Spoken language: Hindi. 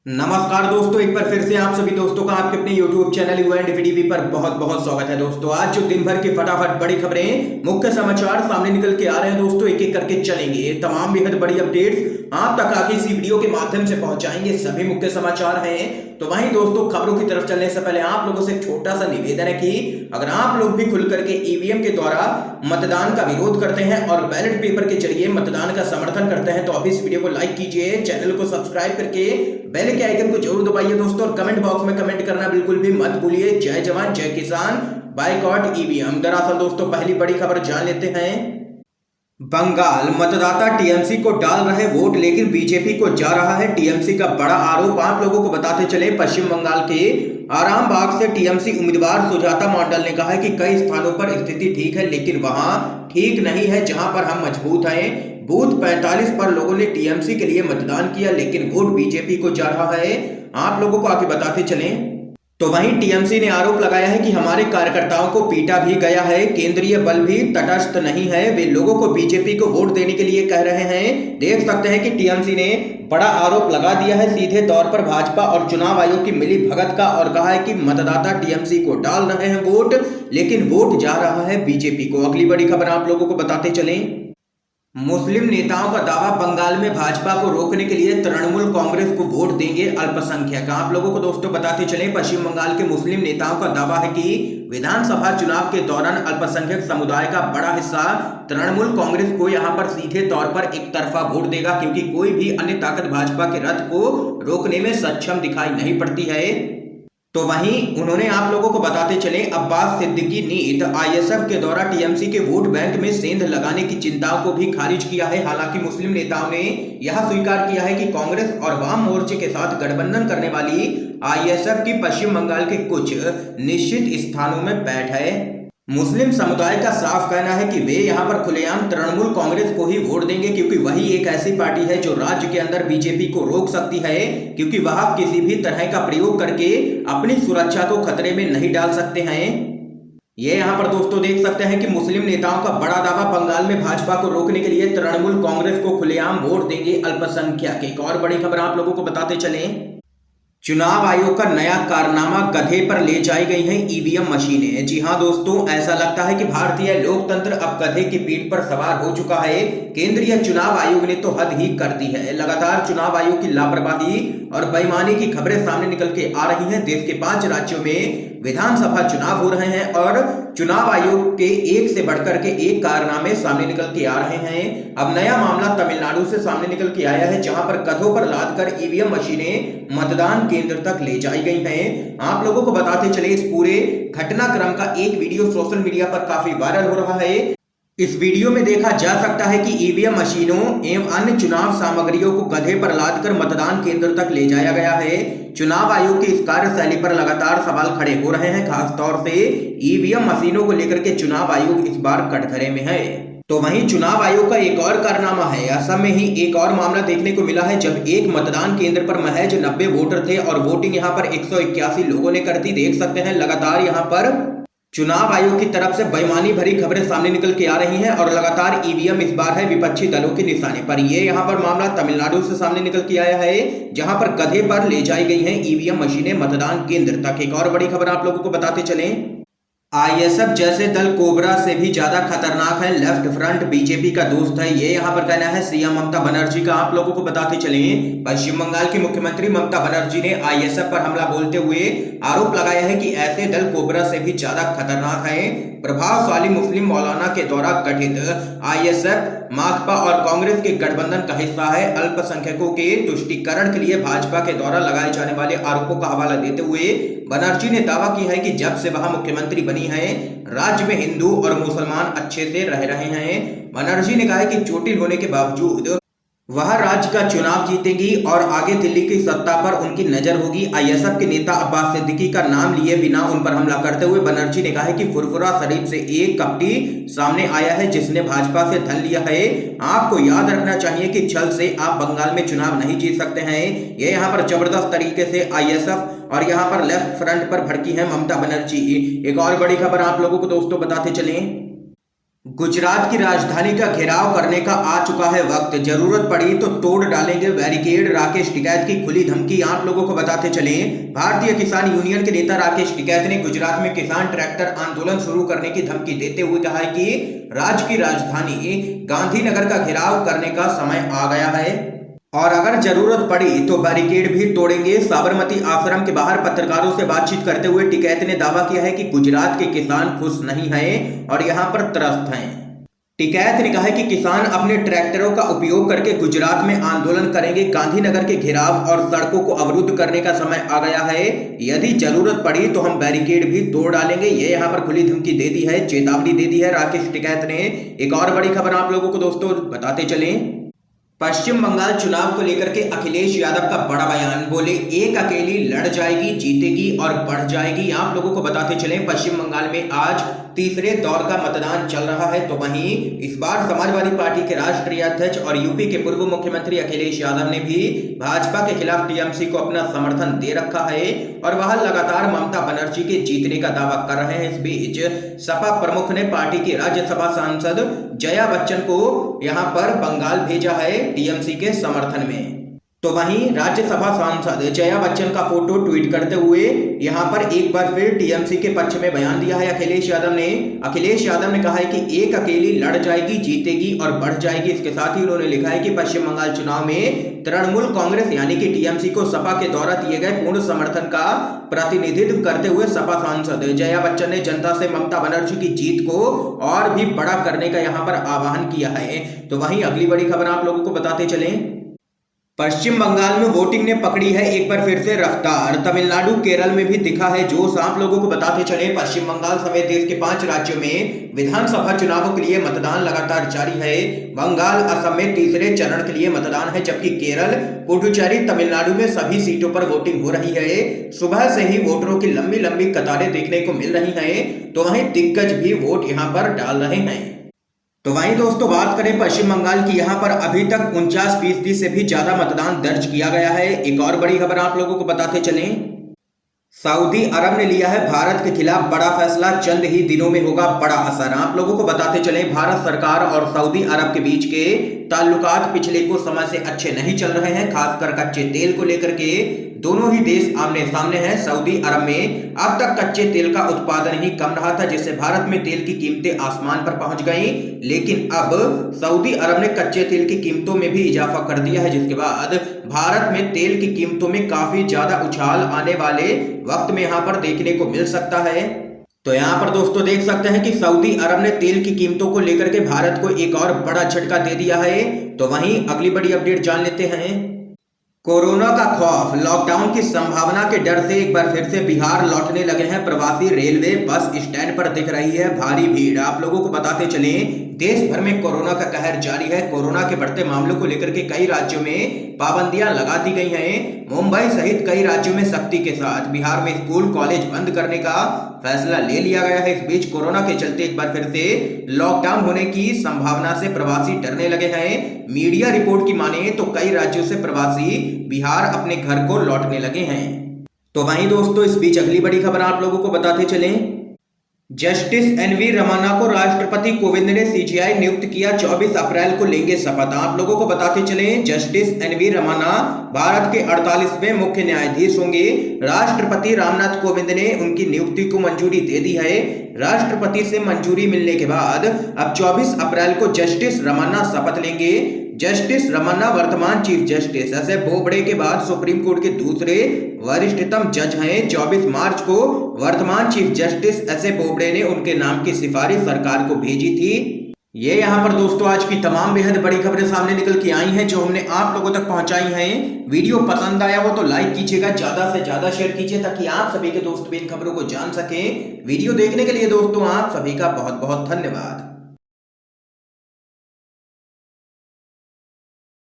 नमस्कार दोस्तों, एक बार फिर से आप सभी दोस्तों का आपके अपने YouTube चैनल UNDVTV पर बहुत बहुत स्वागत है। दोस्तों आज जो दिन भर की फटाफट बड़ी खबरें, मुख्य समाचार सामने निकल के आ रहे हैं दोस्तों, एक एक करके चलेंगे। तमाम बेहद बड़ी अपडेट्स आप तक आगे इसी वीडियो के माध्यम से पहुंचाएंगे। सभी मुख्य समाचार हैं। तो वहीं दोस्तों खबरों की तरफ चलने से पहले आप लोगों से एक छोटा सा निवेदन है कि अगर आप लोग भी खुल करके ईवीएम के द्वारा मतदान का विरोध करते हैं और बैलेट पेपर के जरिए मतदान का समर्थन करते हैं तो अभी इस वीडियो को लाइक कीजिए, चैनल को सब्सक्राइब करके बेल के आइकन को जरूर दबाइए दोस्तों, और कमेंट बॉक्स में कमेंट करना बिल्कुल भी मत भूलिए। जय जवान जय किसान, बायकॉट ईवीएम। दरअसल दोस्तों पहली बड़ी खबर जान लेते हैं। बंगाल मतदाता टीएमसी को डाल रहे वोट लेकिन बीजेपी को जा रहा है टीएमसी का बड़ा आरोप। आप लोगों को बताते चले, पश्चिम बंगाल के आरामबाग से टीएमसी उम्मीदवार सुजाता मंडल ने कहा है कि कई स्थानों पर स्थिति ठीक है लेकिन वहां ठीक नहीं है जहां पर हम मजबूत हैं। बूथ 45 पर लोगों ने टीएमसी के लिए मतदान किया लेकिन वोट बीजेपी को जा रहा है। आप लोगों को आगे बताते चलें तो वहीं टीएमसी ने आरोप लगाया है कि हमारे कार्यकर्ताओं को पीटा भी गया है, केंद्रीय बल भी तटस्थ नहीं है, वे लोगों को बीजेपी को वोट देने के लिए कह रहे हैं। देख सकते हैं कि टीएमसी ने बड़ा आरोप लगा दिया है सीधे तौर पर भाजपा और चुनाव आयोग की मिली भगत का, और कहा है कि मतदाता टीएमसी को डाल रहे हैं वोट लेकिन वोट जा रहा है बीजेपी को। अगली बड़ी खबर आप लोगों को बताते चलें। मुस्लिम नेताओं का दावा, बंगाल में भाजपा को रोकने के लिए तृणमूल कांग्रेस को वोट देंगे अल्पसंख्यक। आप लोगों को दोस्तों बताते चलें, पश्चिम बंगाल के मुस्लिम नेताओं का दावा है कि विधानसभा चुनाव के दौरान अल्पसंख्यक समुदाय का बड़ा हिस्सा तृणमूल कांग्रेस को यहां पर सीधे तौर पर एक तरफा वोट देगा, क्योंकि कोई भी अन्य ताकत भाजपा के रथ को रोकने में सक्षम दिखाई नहीं पड़ती है। तो वहीं उन्होंने आप लोगों को बताते चले, अब्बास सिद्दीकी नीत आईएसएफ के द्वारा टीएमसी के वोट बैंक में सेंध लगाने की चिंताओं को भी खारिज किया है। हालांकि मुस्लिम नेताओं ने यह स्वीकार किया है कि कांग्रेस और वाम मोर्चे के साथ गठबंधन करने वाली आईएसएफ की पश्चिम बंगाल के कुछ निश्चित स्थानों में बैठ है। मुस्लिम समुदाय का साफ कहना है कि वे यहां पर खुलेआम तृणमूल कांग्रेस को ही वोट देंगे, क्योंकि वही एक ऐसी पार्टी है जो राज्य के अंदर बीजेपी को रोक सकती है, क्योंकि वह किसी भी तरह का प्रयोग करके अपनी सुरक्षा को खतरे में नहीं डाल सकते हैं। ये यहां पर दोस्तों देख सकते हैं कि मुस्लिम नेताओं का बड़ा दावा, बंगाल में भाजपा को रोकने के लिए तृणमूल कांग्रेस को खुलेआम वोट देंगे अल्पसंख्यक। एक और बड़ी खबर आप लोगों को बताते चलें। चुनाव आयोग का नया कारनामा, गधे पर ले जाई गई हैं ईवीएम मशीनें। जी हां दोस्तों, ऐसा लगता है कि भारतीय लोकतंत्र अब गधे की पीठ पर सवार हो चुका है। केंद्रीय चुनाव आयोग ने तो हद ही कर दी है। लगातार चुनाव आयोग की लापरवाही और बेईमानी की खबरें सामने निकल के आ रही हैं। देश के 5 राज्यों में विधानसभा चुनाव हो रहे हैं और चुनाव आयोग के एक से बढ़कर के एक कारनामे सामने निकल के आ रहे हैं। अब नया मामला तमिलनाडु से सामने निकल के आया है, जहां पर गधों पर लादकर ईवीएम मशीनें मतदान केंद्र तक ले जाई गई हैं। आप लोगों को बताते चले, इस पूरे घटनाक्रम का एक वीडियो सोशल मीडिया पर काफी वायरल हो रहा है। इस वीडियो में देखा जा सकता है कि ईवीएम मशीनों एवं अन्य चुनाव सामग्रियों को गधे पर लादकर मतदान केंद्र तक ले जाया गया है। चुनाव आयोग की इस कार्यशैली पर लगातार सवाल खड़े हो रहे हैं, खासतौर से ईवीएम मशीनों को लेकर के चुनाव आयोग इस बार कटघरे में है। तो वहीं चुनाव आयोग का एक और कारनामा है। असम में ही एक और मामला देखने को मिला है, जब एक मतदान केंद्र पर महज 90 वोटर थे और वोटिंग यहां पर 181 लोगों ने कर दी। देख सकते हैं लगातार यहां पर चुनाव आयोग की तरफ से बेईमानी भरी खबरें सामने निकल के आ रही हैं और लगातार ईवीएम इस बार है विपक्षी दलों के निशाने पर। ये यहां पर मामला तमिलनाडु से सामने निकल के आया है, जहां पर गधे पर ले जाई गई हैं ईवीएम मशीनें मतदान केंद्र तक। एक और बड़ी खबर आप लोगों को बताते चलें। आईएसएफ जैसे दल कोबरा से भी ज्यादा खतरनाक है, लेफ्ट फ्रंट बीजेपी का दोस्त है, ये यहां पर कहना है सीएम ममता बनर्जी का। आप लोगों को बताते चलें, पश्चिम बंगाल की मुख्यमंत्री ममता बनर्जी ने आईएसएफ पर हमला बोलते हुए आरोप लगाया है कि ऐसे दल कोबरा से भी ज्यादा खतरनाक है। प्रभावशाली मुस्लिम मौलाना के द्वारा गठित आईएसएफ माकपा और कांग्रेस के गठबंधन का हिस्सा है। अल्पसंख्यकों के तुष्टीकरण के लिए भाजपा के द्वारा लगाए जाने वाले आरोपों का हवाला देते हुए बनर्जी ने दावा किया है कि जब से वह मुख्यमंत्री बनी है, राज्य में हिंदू और मुसलमान अच्छे से रह रहे हैं। बनर्जी ने कहा है कि चोटिल होने के बावजूद वह राज्य का चुनाव जीतेंगी और आगे दिल्ली की सत्ता पर उनकी नजर होगी। आईएसएफ के नेता अब्बास सिद्दीकी का नाम लिए बिना उन पर हमला करते हुए बनर्जी ने कहा है कि फुरफुरा शरीफ से एक कपटी सामने आया है जिसने भाजपा से धन लिया है। आपको याद रखना चाहिए कि छल से आप बंगाल में चुनाव नहीं जीत सकते हैं। ये यहाँ पर जबरदस्त तरीके से आईएसएफ और यहाँ पर लेफ्ट फ्रंट पर भड़की है ममता बनर्जी। एक और बड़ी खबर आप लोगों को दोस्तों बताते चलें। गुजरात की राजधानी का घेराव करने का आ चुका है वक्त, जरूरत पड़ी तो तोड़ डालेंगे बैरिकेड, राकेश टिकैत की खुली धमकी। आप लोगों को बताते चलें, भारतीय किसान यूनियन के नेता राकेश टिकैत ने गुजरात में किसान ट्रैक्टर आंदोलन शुरू करने की धमकी देते हुए कहा है कि राज्य की राजधानी गांधीनगर का घेराव करने का समय आ गया है और अगर जरूरत पड़ी तो बैरिकेड भी तोड़ेंगे। साबरमती आश्रम के बाहर पत्रकारों से बातचीत करते हुए टिकैत ने दावा किया है कि गुजरात के किसान खुश नहीं हैं और यहां पर त्रस्त हैं। टिकैत ने कहा है कि किसान अपने ट्रैक्टरों का उपयोग करके गुजरात में आंदोलन करेंगे। गांधीनगर के घेराव और सड़कों को अवरुद्ध करने का समय आ गया है। यदि जरूरत पड़ी तो हम बैरिकेड भी तोड़ डालेंगे। ये यहाँ पर खुली धमकी दे दी है, चेतावनी दे दी है राकेश टिकैत ने। एक और बड़ी खबर आप लोगों को दोस्तों बताते चलें, पश्चिम बंगाल चुनाव को लेकर के अखिलेश यादव का बड़ा बयान। बोले एक अकेली लड़ जाएगी, जीतेगी और बढ़ जाएगी। आप लोगों को बताते चलें, पश्चिम बंगाल में आज तीसरे दौर का मतदान चल रहा है। तो वहीं इस बार समाजवादी पार्टी के राष्ट्रीय अध्यक्ष और यूपी के पूर्व मुख्यमंत्री अखिलेश यादव ने भी भाजपा के खिलाफ टीएमसी को अपना समर्थन दे रखा है और वह लगातार ममता बनर्जी के जीतने का दावा कर रहे हैं। इस बीच सपा प्रमुख ने पार्टी की राज्यसभा सांसद जया बच्चन को यहां पर बंगाल भेजा है टीएमसी के समर्थन में। तो वहीं राज्यसभा सांसद जया बच्चन का फोटो ट्वीट करते हुए यहां पर एक बार फिर टीएमसी के पक्ष में बयान दिया है अखिलेश यादव ने। अखिलेश यादव ने कहा है कि एक अकेली लड़ जाएगी, जीतेगी और बढ़ जाएगी। इसके साथ ही उन्होंने लिखा है कि पश्चिम बंगाल चुनाव में तृणमूल कांग्रेस यानी कि टीएमसी को सपा के द्वारा दिए गए पूर्ण समर्थन का प्रतिनिधित्व करते हुए सपा सांसद जया बच्चन ने जनता से ममता बनर्जी की जीत को और भी बड़ा करने का यहां पर आह्वान किया है। तो वहीं अगली बड़ी खबर आप लोगों को बताते चलें, पश्चिम बंगाल में वोटिंग ने पकड़ी है एक बार फिर से रफ्तार। तमिलनाडु केरल में भी दिखा है जोश। आप लोगों को बताते चले, पश्चिम बंगाल समेत देश के 5 राज्यों में विधानसभा चुनावों के लिए मतदान लगातार जारी है। बंगाल, असम में तीसरे चरण के लिए मतदान है, जबकि केरल, पुडुचेरी, तमिलनाडु में सभी सीटों पर वोटिंग हो रही है। सुबह से ही वोटरों की लंबी लंबी कतारें देखने को मिल रही है। तो वहीं दिग्गज भी वोट यहाँ पर डाल रहे हैं। तो वहीं दोस्तों बात करें पश्चिम बंगाल की, यहां पर अभी तक 49% से भी ज्यादा मतदान दर्ज किया गया है। एक और बड़ी खबर आप लोगों को बताते चलें, सऊदी अरब ने लिया है भारत के खिलाफ बड़ा फैसला, चंद ही दिनों में होगा बड़ा असर। आप लोगों को बताते चलें, भारत सरकार और सऊदी अरब के बीच के ताल्लुकात पिछले कुछ समय से अच्छे नहीं चल रहे हैं, खासकर कच्चे तेल को लेकर के। दोनों ही देश आमने सामने हैं। सऊदी अरब में अब तक कच्चे तेल का उत्पादन ही कम रहा था, जिससे भारत में तेल की कीमतें आसमान पर पहुंच गईं। लेकिन अब सऊदी अरब ने कच्चे तेल की कीमतों में भी इजाफा कर दिया है, जिसके बाद भारत में तेल की कीमतों में काफी ज्यादा उछाल आने वाले वक्त में यहां पर देखने को मिल सकता है। तो यहाँ पर दोस्तों देख सकते हैं कि सऊदी अरब ने तेल की कीमतों को लेकर के भारत को एक और बड़ा झटका दे दिया है। तो वहीं अगली बड़ी अपडेट जान लेते हैं, कोरोना का खौफ, लॉकडाउन की संभावना के डर से एक बार फिर से बिहार लौटने लगे हैं प्रवासी। रेलवे बस स्टैंड पर दिख रही है भारी भीड़। आप लोगों को बताते चलें, देश भर में कोरोना का कहर जारी है। कोरोना के बढ़ते मामलों को लेकर के कई राज्यों में पाबंदियां लगा दी गई हैं। मुंबई सहित कई राज्यों में सख्ती के साथ बिहार में स्कूल कॉलेज बंद करने का फैसला ले लिया गया है। इस बीच कोरोना के चलते एक बार फिर से लॉकडाउन होने की संभावना से प्रवासी डरने लगे हैं। मीडिया रिपोर्ट की माने तो कई राज्यों से प्रवासी बिहार अपने घर को लौटने लगे हैं। तो वहीं दोस्तों इस बीच अगली बड़ी खबर आप लोगों को बताते चलें, जस्टिस एनवी रमन्ना को राष्ट्रपति कोविंद ने सीजेआई नियुक्त किया। 24 अप्रैल को लेंगे शपथ। आप लोगों को बताते चलें, जस्टिस एनवी रमन्ना भारत के 48वें मुख्य न्यायाधीश होंगे। राष्ट्रपति रामनाथ कोविंद ने उनकी नियुक्ति को मंजूरी दे दी है। राष्ट्रपति से मंजूरी मिलने के बाद अब 24 अप्रैल को जस्टिस रमन्ना शपथ लेंगे। जस्टिस रमन्ना वर्तमान chief justice S A Bobde के बाद सुप्रीम कोर्ट के दूसरे वरिष्ठतम जज हैं। 24 मार्च को वर्तमान chief justice S A Bobde ने उनके नाम की सिफारिश सरकार को भेजी थी। ये यहाँ पर दोस्तों आज की तमाम बेहद बड़ी खबरें सामने निकल के आई हैं, जो हमने आप लोगों तक पहुंचाई हैं। वीडियो पसंद आया हो तो लाइक कीजिएगा, ज्यादा से ज्यादा शेयर कीजिए, ताकि आप सभी के दोस्त भी इन खबरों को जान सकें। वीडियो देखने के लिए दोस्तों आप सभी का बहुत बहुत धन्यवाद।